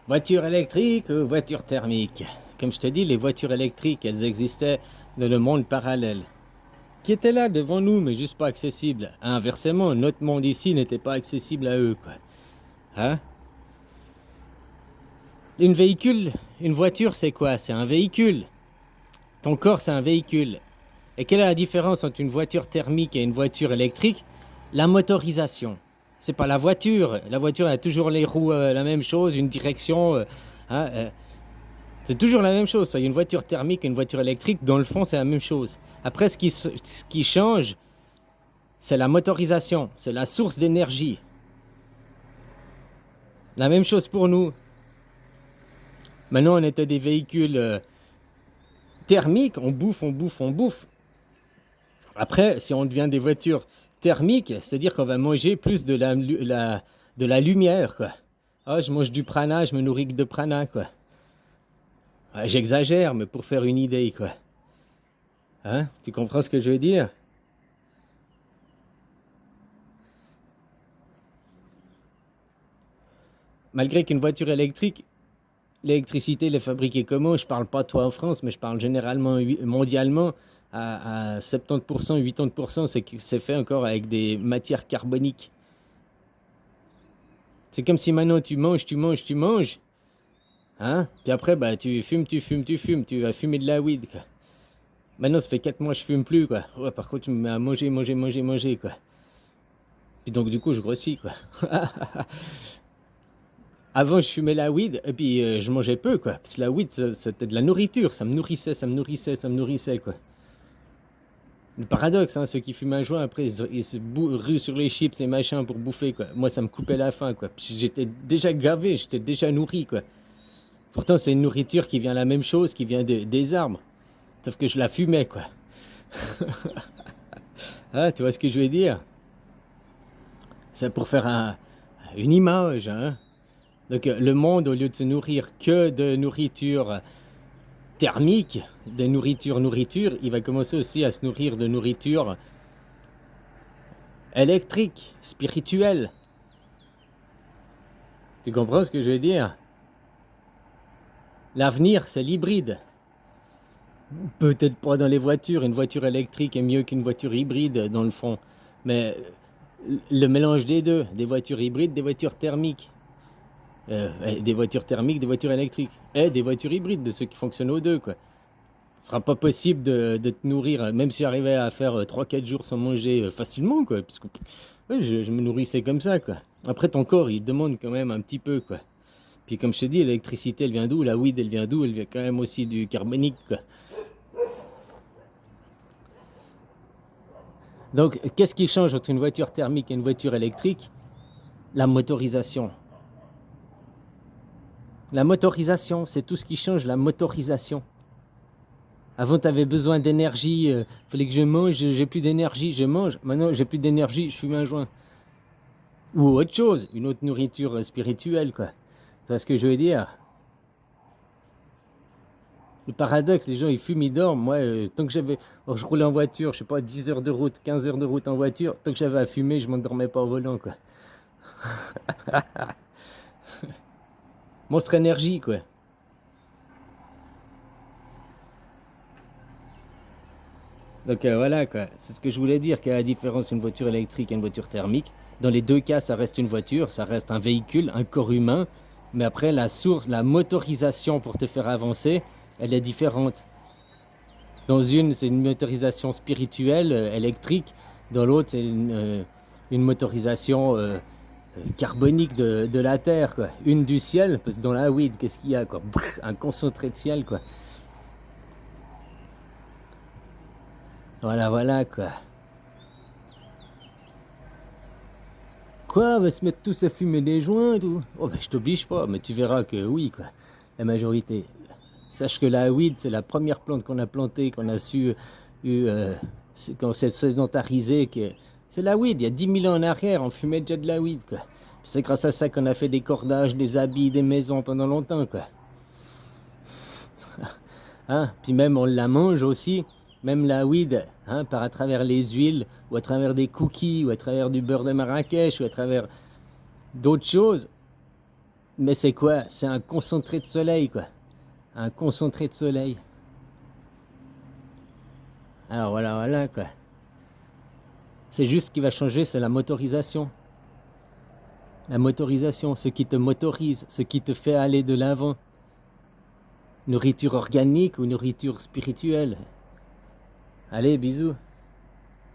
Voiture électrique ou voiture thermique? Comme je te dis, les voitures électriques, elles existaient dans le monde parallèle, qui était là devant nous, mais juste pas accessible. Inversement, notre monde ici n'était pas accessible à eux, quoi. Hein? Une voiture, c'est quoi? C'est un véhicule. Ton corps, c'est un véhicule. Et quelle est la différence entre une voiture thermique et une voiture électrique? La motorisation. C'est pas la voiture. La voiture a toujours les roues, la même chose, une direction. Hein, c'est toujours la même chose. Soit une voiture thermique, une voiture électrique, dans le fond, c'est la même chose. Après, ce qui change, c'est la motorisation. C'est la source d'énergie. La même chose pour nous. Maintenant, on était des véhicules thermiques. On bouffe, on bouffe, on bouffe. Après, si on devient des voitures thermiques, c'est-à-dire qu'on va manger plus de la lumière, quoi. Ah, je mange du prana, je me nourris que de prana, quoi. Ouais, j'exagère, mais pour faire une idée, quoi. Hein? Tu comprends ce que je veux dire? Malgré qu'une voiture électrique, l'électricité elle est fabriquée comment? Je parle pas toi en France, mais je parle généralement mondialement. À 70%, 80%, c'est fait encore avec des matières carboniques. C'est comme si maintenant tu manges, tu manges, tu manges. Hein? Puis après, bah, tu fumes, tu fumes, tu fumes. Tu vas fumer de la weed, quoi. Maintenant, ça fait 4 mois que je fume plus, quoi. Ouais, par contre, tu me mets à manger, manger, manger, manger, quoi. Puis donc, du coup, je grossis, quoi. Avant, je fumais la weed et puis je mangeais peu, quoi. Parce que la weed, c'était de la nourriture. Ça me nourrissait, ça me nourrissait, ça me nourrissait, quoi. Le paradoxe, hein, ceux qui fument un joint, après, ils se ruent sur les chips et machin pour bouffer, quoi. Moi, ça me coupait la faim, quoi. Puis j'étais déjà gavé, j'étais déjà nourri, quoi. Pourtant, c'est une nourriture qui vient la même chose, qui vient des arbres. Sauf que je la fumais, quoi. Ah, tu vois ce que je veux dire? C'est pour faire une image, hein. Donc, le monde, au lieu de se nourrir que de nourriture thermique, de nourriture, il va commencer aussi à se nourrir de nourriture électrique, spirituelle. Tu comprends ce que je veux dire? L'avenir, c'est l'hybride. Peut-être pas dans les voitures. Une voiture électrique est mieux qu'une voiture hybride, dans le fond. Mais le mélange des deux, des voitures hybrides, des voitures thermiques. Des voitures thermiques, des voitures électriques. Et des voitures hybrides, de ceux qui fonctionnent aux deux, quoi. Ce sera pas possible de te nourrir, même si j'arrivais à faire 3 4 jours sans manger facilement, quoi. Parce que ouais, je me nourrissais comme ça, quoi. Après, ton corps, il demande quand même un petit peu, quoi. Puis comme je te dis, l'électricité, elle vient d'où? La weed, elle vient d'où? Elle vient quand même aussi du carbonique, quoi. Donc, qu'est-ce qui change entre une voiture thermique et une voiture électrique? La motorisation. La motorisation, c'est tout ce qui change, la motorisation. Avant, tu avais besoin d'énergie, fallait que je mange, j'ai plus d'énergie, je mange. Maintenant, j'ai plus d'énergie, je fume un joint. Ou autre chose, une autre nourriture spirituelle, quoi. Tu vois ce que je veux dire? Le paradoxe, les gens ils fument, ils dorment. Moi, tant que j'avais. Oh, je roulais en voiture, je sais pas, 10 heures de route, 15 heures de route en voiture. Tant que j'avais à fumer, je m'endormais pas au volant, quoi. Monstre énergie, quoi. Donc voilà, quoi. C'est ce que je voulais dire, qu'il y a la différence entre une voiture électrique et une voiture thermique. Dans les deux cas, ça reste une voiture, ça reste un véhicule, un corps humain. Mais après, la source, la motorisation pour te faire avancer, elle est différente. Dans une, c'est une motorisation spirituelle, électrique. Dans l'autre, c'est une motorisation carbonique de la Terre, quoi. Une du ciel, parce que dans la weed, qu'est-ce qu'il y a, quoi? Un concentré de ciel, quoi. Voilà, voilà, quoi. Quoi, on va se mettre tous à fumer des joints et tout? Oh, ben je t'oblige pas, mais tu verras que oui, quoi. La majorité. Sache que la weed, c'est la première plante qu'on a plantée, qu'on a su, qu'on s'est sédentarisé, que c'est la weed. Il y a 10 000 ans en arrière, on fumait déjà de la weed, quoi. C'est grâce à ça qu'on a fait des cordages, des habits, des maisons pendant longtemps, quoi. Hein? Puis même on la mange aussi, même la weed, hein, par à travers les huiles, ou à travers des cookies, ou à travers du beurre de Marrakech, ou à travers d'autres choses. Mais c'est quoi? C'est un concentré de soleil, quoi. Un concentré de soleil. Alors voilà, voilà, quoi. C'est juste ce qui va changer, c'est la motorisation. La motorisation, ce qui te motorise, ce qui te fait aller de l'avant. Nourriture organique ou nourriture spirituelle. Allez, bisous.